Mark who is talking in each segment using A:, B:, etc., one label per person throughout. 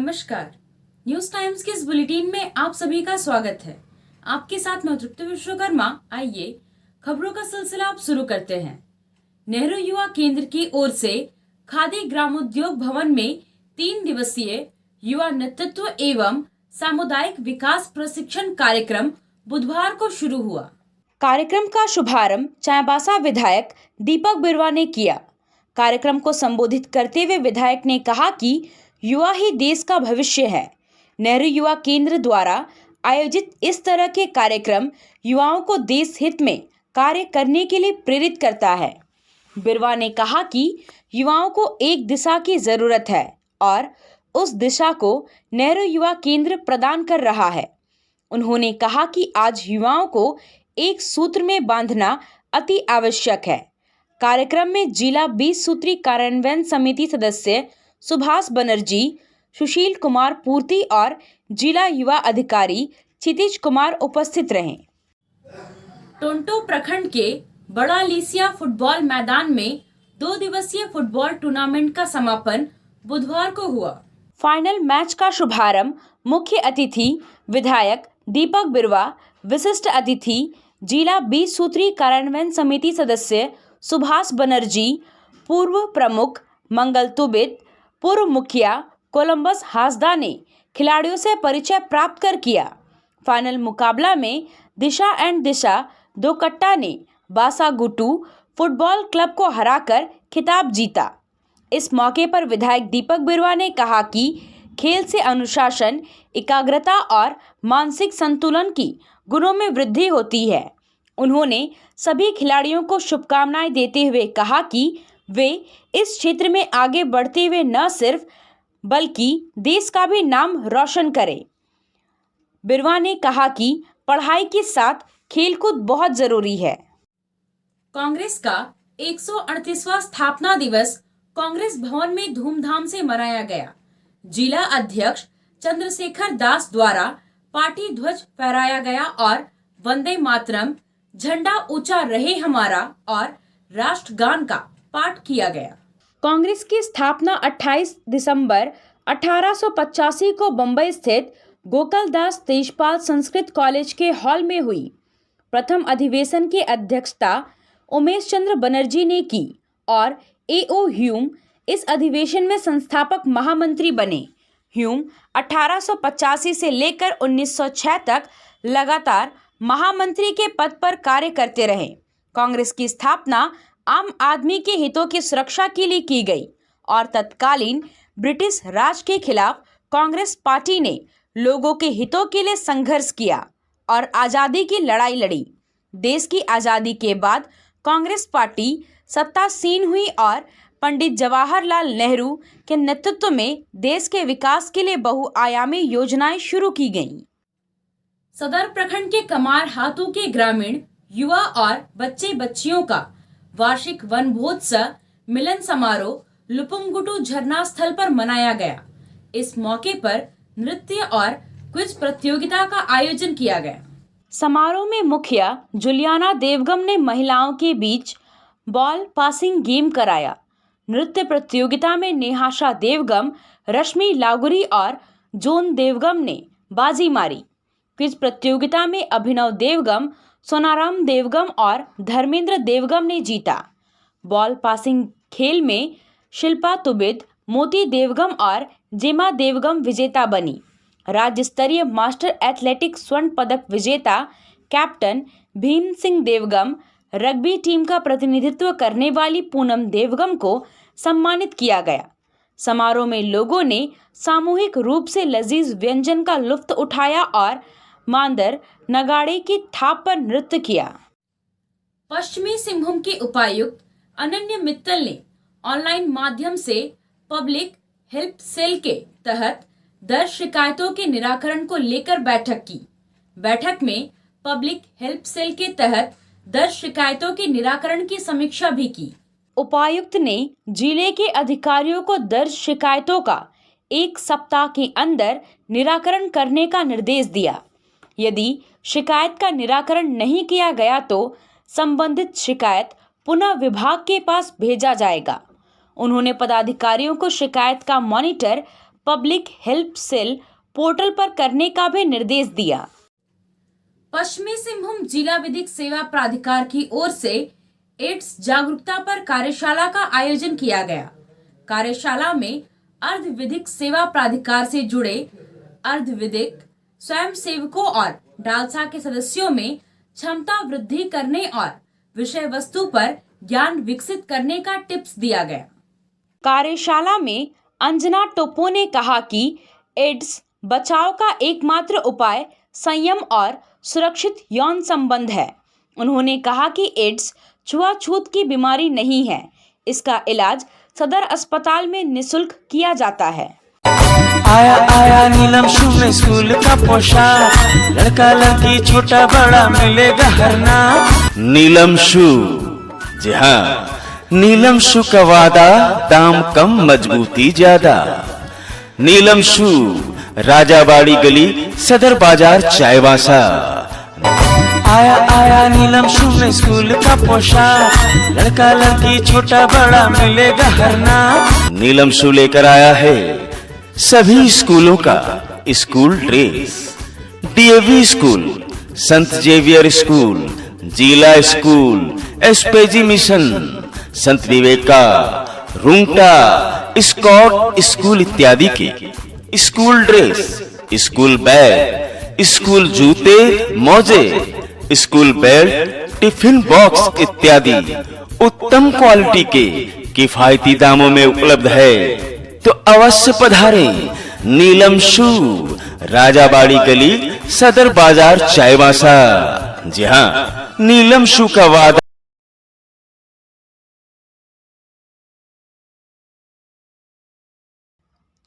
A: नमस्कार। News times के इस बुलेटिन में आप सभी का स्वागत है। आपके साथ मैं तृप्ति विश्वकर्मा। आइए खबरों का सिलसिला आप शुरू करते हैं। नेहरू युवा केंद्र की ओर से खादी ग्रामोद्योग भवन में 3 दिवसीय युवा नेतृत्व एवं सामुदायिक विकास प्रशिक्षण कार्यक्रम बुधवार को शुरू हुआ। कार्यक्रम का शुभारंभ चाईबासा विधायक दीपक बिरुवा ने किया। कार्यक्रम को संबोधित करते हुए विधायक ने कहा कि युवा ही देश का भविष्य है। नेहरू युवा केंद्र द्वारा आयोजित इस तरह के कार्यक्रम युवाओं को देश हित में कार्य करने के लिए प्रेरित करता है। बिरुवा ने कहा कि युवाओं को एक दिशा की जरूरत है और उस दिशा को नेहरू युवा केंद्र प्रदान कर रहा है। उन्होंने कहा कि आज युवाओं को एक सूत्र में बांधना अति आवश्यक है। कार्यक्रम में जिला 20 सूत्री कार्यान्वयन समिति सदस्य सुभाष बनर्जी, सुशील कुमार पूर्ति और जिला युवा अधिकारी क्षितिज कुमार उपस्थित रहे। टोंटो प्रखंड के बड़ा लीसिया फुटबॉल मैदान में 2 दिवसीय फुटबॉल टूर्नामेंट का समापन बुधवार को हुआ। फाइनल मैच का शुभारंभ मुख्य अतिथि विधायक दीपक बिरुवा, विशिष्ट अतिथि जिला 20 सूत्री कार्यान्वयन समिति सदस्य सुभाष बनर्जी, पूर्व प्रमुख मंगल तुबित, पूर्व मुखिया कोलंबस हासदा ने खिलाड़ियों से परिचय प्राप्त कर किया। फाइनल मुकाबला में दिशा एंड दिशा दो कट्टा ने बासागुटू फुटबॉल क्लब को हराकर खिताब जीता। इस मौके पर विधायक दीपक बिरुवा ने कहा कि खेल से अनुशासन, एकाग्रता और मानसिक संतुलन की गुणों में वृद्धि होती है। उन्होंने सभी खिलाड़ियों को शुभकामनाएं देते हुए कहा कि वे इस क्षेत्र में आगे बढ़ते हुए न सिर्फ बल्कि देश का भी नाम रोशन करें। बिरुवा ने कहा कि पढ़ाई के साथ खेलकूद बहुत जरूरी है। कांग्रेस का 138वां स्थापना दिवस कांग्रेस भवन में धूमधाम से मनाया गया। जिला अध्यक्ष चंद्रशेखर दास द्वारा पार्टी ध्वज फहराया गया और वंदे मातरम, झंडा ऊंचा रहे हमारा और राष्ट्रगान का पाठ किया गया। कांग्रेस की स्थापना 28 दिसंबर 1885 को बंबई स्थित गोकुलदास तेजपाल संस्कृत कॉलेज के हॉल में हुई। प्रथम अधिवेशन की अध्यक्षता उमेश चंद्र बनर्जी ने की और A.O. ह्यूम इस अधिवेशन में संस्थापक महामंत्री बने। ह्यूम 1885 से लेकर 1906 तक लगातार महामंत्री के पद पर कार्य करते रहे। कांग्रेस की स्थापना आम आदमी के हितों की सुरक्षा के लिए की गई और तत्कालीन ब्रिटिश राज के खिलाफ कांग्रेस पार्टी ने लोगों के हितों के लिए संघर्ष किया और आज़ादी की लड़ाई लड़ी। देश की आज़ादी के बाद कांग्रेस पार्टी सत्तासीन हुई और पंडित जवाहरलाल नेहरू के नेतृत्व में देश के विकास के लिए बहुआयामी योजनाएं शुरू की गईं। सदर प्रखंड के कमार हाथों के ग्रामीण युवा और बच्चे बच्चियों का वार्षिक वनभोत्सव मिलन समारोह लुपुंगुटू झरना स्थल पर मनाया गया। इस मौके पर नृत्य और क्विज प्रतियोगिता का आयोजन किया गया। समारोह में मुखिया जुलियाना देवगम ने महिलाओं के बीच बॉल पासिंग गेम कराया। नृत्य प्रतियोगिता में नेहाशा देवगम, रश्मि लागुरी और जोन देवगम ने बाजी मारी। क्विज प्रतियोगिता में अभिनव देवगम, सोनाराम देवगम और धर्मेंद्र देवगम ने जीता। बॉल पासिंग खेल में शिल्पा तुबित, मोती देवगम और जेमा देवगम विजेता बनी। राज्य स्तरीय मास्टर एथलेटिक्स स्वर्ण पदक विजेता captain Bhim Singh Devgam, rugby team का प्रतिनिधित्व करने वाली पूनम देवगम को सम्मानित किया गया। समारोह में लोगों ने सामूहिक रूप से लजीज व्यंजन का लुत्फ उठाया और मांदर नगाड़े की थाप पर नृत्य किया। पश्चिमी सिंहभूम के उपायुक्त अनन्य मित्तल ने ऑनलाइन माध्यम से पब्लिक हेल्प सेल के तहत दर्ज शिकायतों के निराकरण को लेकर बैठक की। बैठक में पब्लिक हेल्प सेल के तहत दर्ज शिकायतों के निराकरण की समीक्षा भी की। उपायुक्त ने जिले के अधिकारियों को दर्ज शिकायतों का 1 सप्ताह के अंदर निराकरण करने का निर्देश दिया। यदि शिकायत का निराकरण नहीं किया गया तो संबंधित शिकायत पुनः विभाग के पास भेजा जाएगा। उन्होंने पदाधिकारियों को शिकायत का monitor public help cell portal पर करने का भी निर्देश दिया। पश्चिमी सिंहभूम जिला विधिक सेवा प्राधिकार की ओर से एड्स जागरूकता पर कार्यशाला का आयोजन किया गया। कार्यशाला में अर्ध विधिक सेवा प्राधिकार से जुड़े अर्ध विधिक स्वयं सेवकों और डालसा के सदस्यों में क्षमता वृद्धि करने और विषय वस्तु पर ज्ञान विकसित करने का टिप्स दिया गया। कार्यशाला में अंजना टोपो ने कहा कि एड्स बचाव का एकमात्र उपाय संयम और सुरक्षित यौन संबंध है। उन्होंने कहा कि एड्स छुआछूत की बीमारी नहीं है, इसका इलाज सदर अस्पताल में निःशुल्क किया जाता है।
B: आया आया नीलम शू में स्कूल का पोशाक, लड़का लड़की छोटा बड़ा मिलेगा हर नाम। नीलम शू, जी हाँ, नीलम शू का वादा, दाम कम मजबूती ज्यादा। नीलम शू, राजाबाड़ी गली, सदर बाजार, चायवासा। आया आया नीलम शू में स्कूल का पोशाक, लड़का लड़की छोटा बड़ा मिलेगा हर नाम। नीलम शू लेकर आया है सभी स्कूलों का स्कूल ड्रेस। डीएवी स्कूल, संत जेवियर स्कूल, जिला स्कूल, एसपीजी मिशन, संत विवेका, रुंगटा, स्कॉट स्कूल इत्यादि के school dress, school bag, school जूते, मोजे, स्कूल बेल्ट, टिफिन बॉक्स इत्यादि उत्तम क्वालिटी के किफायती दामों में उपलब्ध है, तो अवश्य पधारें। नीलम शू, राजाबाड़ी गली, सदर बाजार, चायवासा। जी हाँ, नीलम शू का वादा।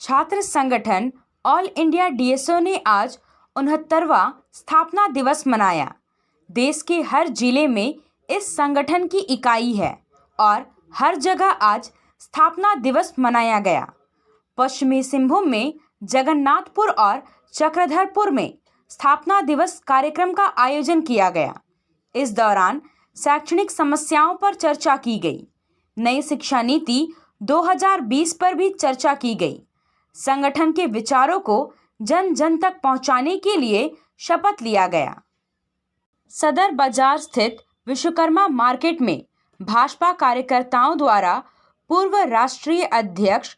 A: छात्र संगठन ऑल इंडिया डीएसओ ने आज 69वां स्थापना दिवस मनाया। देश के हर जिले में इस संगठन की इकाई है और हर जगह आज स्थापना दिवस मनाया गया। पश्चिमी सिंहभूम में जगन्नाथपुर और चक्रधरपुर में स्थापना दिवस कार्यक्रम का आयोजन किया गया। इस दौरान शैक्षणिक समस्याओं पर चर्चा की गई। नई शिक्षा नीति 2020 पर भी चर्चा की गई। संगठन के विचारों को जन जन तक पहुंचाने के लिए शपथ लिया गया। सदर बाजार स्थित विश्वकर्मा मार्केट में भाजपा कार्यकर्ताओं द्वारा पूर्व राष्ट्रीय अध्यक्ष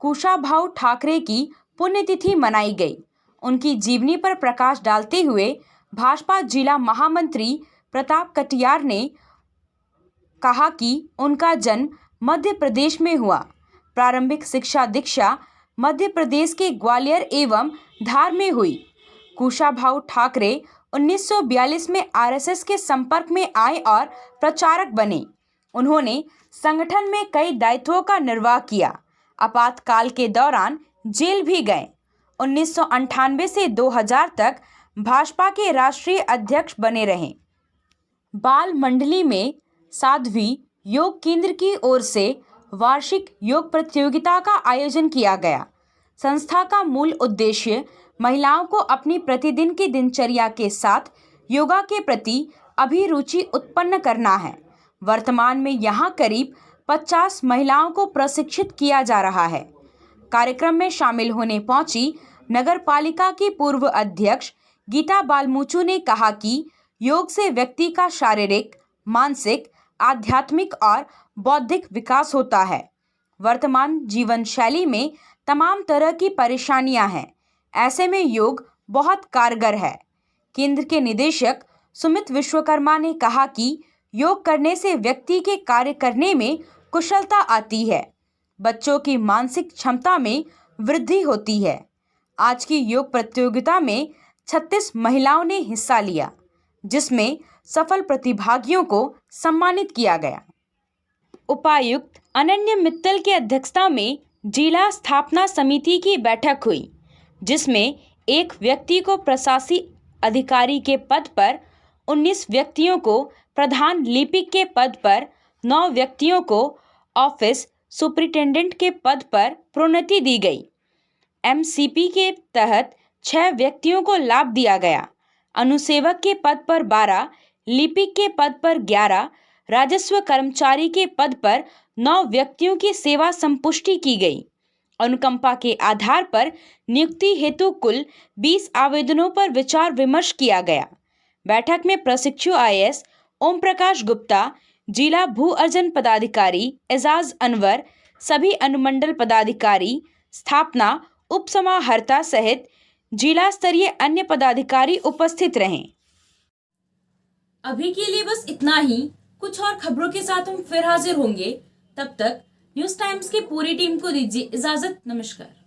A: कुशाभाऊ ठाकरे की पुण्यतिथि मनाई गई। उनकी जीवनी पर प्रकाश डालते हुए भाजपा जिला महामंत्री प्रताप कटियार ने कहा कि उनका जन्म मध्य प्रदेश में हुआ। प्रारंभिक शिक्षा दीक्षा मध्य प्रदेश के ग्वालियर एवं धार में हुई। कुशाभाऊ ठाकरे 1942 में आरएसएस के संपर्क में आए और प्रचारक बने। उन्होंने संगठन में कई दायित्वों का निर्वाह किया। आपातकाल के दौरान जेल भी गए। 1998 से 2000 तक भाजपा के राष्ट्रीय अध्यक्ष बने रहे। बाल मंडली में साध्वी योग केंद्र की ओर से वार्षिक योग प्रतियोगिता का आयोजन किया गया। संस्था का मूल उद्देश्य महिलाओं को अपनी प्रतिदिन की दिनचर्या के साथ योगा के प्रति अभिरुचि उत्पन्न करना है। वर्तमान में यहाँ करीब 50 महिलाओं को प्रशिक्षित किया जा रहा है। कार्यक्रम में शामिल होने पहुंची नगर पालिका की पूर्व अध्यक्ष गीता बालमूचू ने कहा कि योग से व्यक्ति का शारीरिक, मानसिक, आध्यात्मिक और बौद्धिक विकास होता है। वर्तमान जीवन शैली में तमाम तरह की परेशानियां हैं, ऐसे में योग बहुत कारगर है। केंद्र के निदेशक सुमित विश्वकर्मा ने कहा कि योग करने से व्यक्ति के कार्य करने में कुशलता आती है, बच्चों की मानसिक क्षमता में वृद्धि होती है। आज की योग प्रतियोगिता में 36 महिलाओं ने हिस्सा लिया, जिसमें सफल प्रतिभागियों को सम्मानित किया गया। उपायुक्त अनन्य मित्तल की अध्यक्षता में जिला स्थापना समिति की बैठक हुई, जिसमें एक व्यक्ति को प्रशासकीय अधिकारी के पद पर, 19 व्यक्तियों को प्रधान लिपिक के पद पर, 9 व्यक्तियों को ऑफिस सुपरिटेंडेंट के पद पर प्रोन्नति दी गई। एमसीपी के तहत 6 व्यक्तियों को लाभ दिया गया। अनुसेवक के पद पर 12, लिपिक के पद पर 11, राजस्व कर्मचारी के पद पर 9 व्यक्तियों की सेवा संपुष्टि की गई। अनुकंपा के आधार पर नियुक्ति हेतु कुल 20 आवेदनों पर विचार विमर्श किया गया। बैठक में प्रशिक्षु IAS ओम प्रकाश गुप्ता, जिला भू अर्जन पदाधिकारी एजाज अनवर, सभी अनुमंडल पदाधिकारी, स्थापना उप समाहर्ता सहित जिला स्तरीय अन्य पदाधिकारी उपस्थित रहे। अभी के लिए बस इतना ही। कुछ और खबरों के साथ हम फिर हाजिर होंगे। तब तक न्यूज़ टाइम्स की पूरी टीम को दीजिए इजाजत। नमस्कार।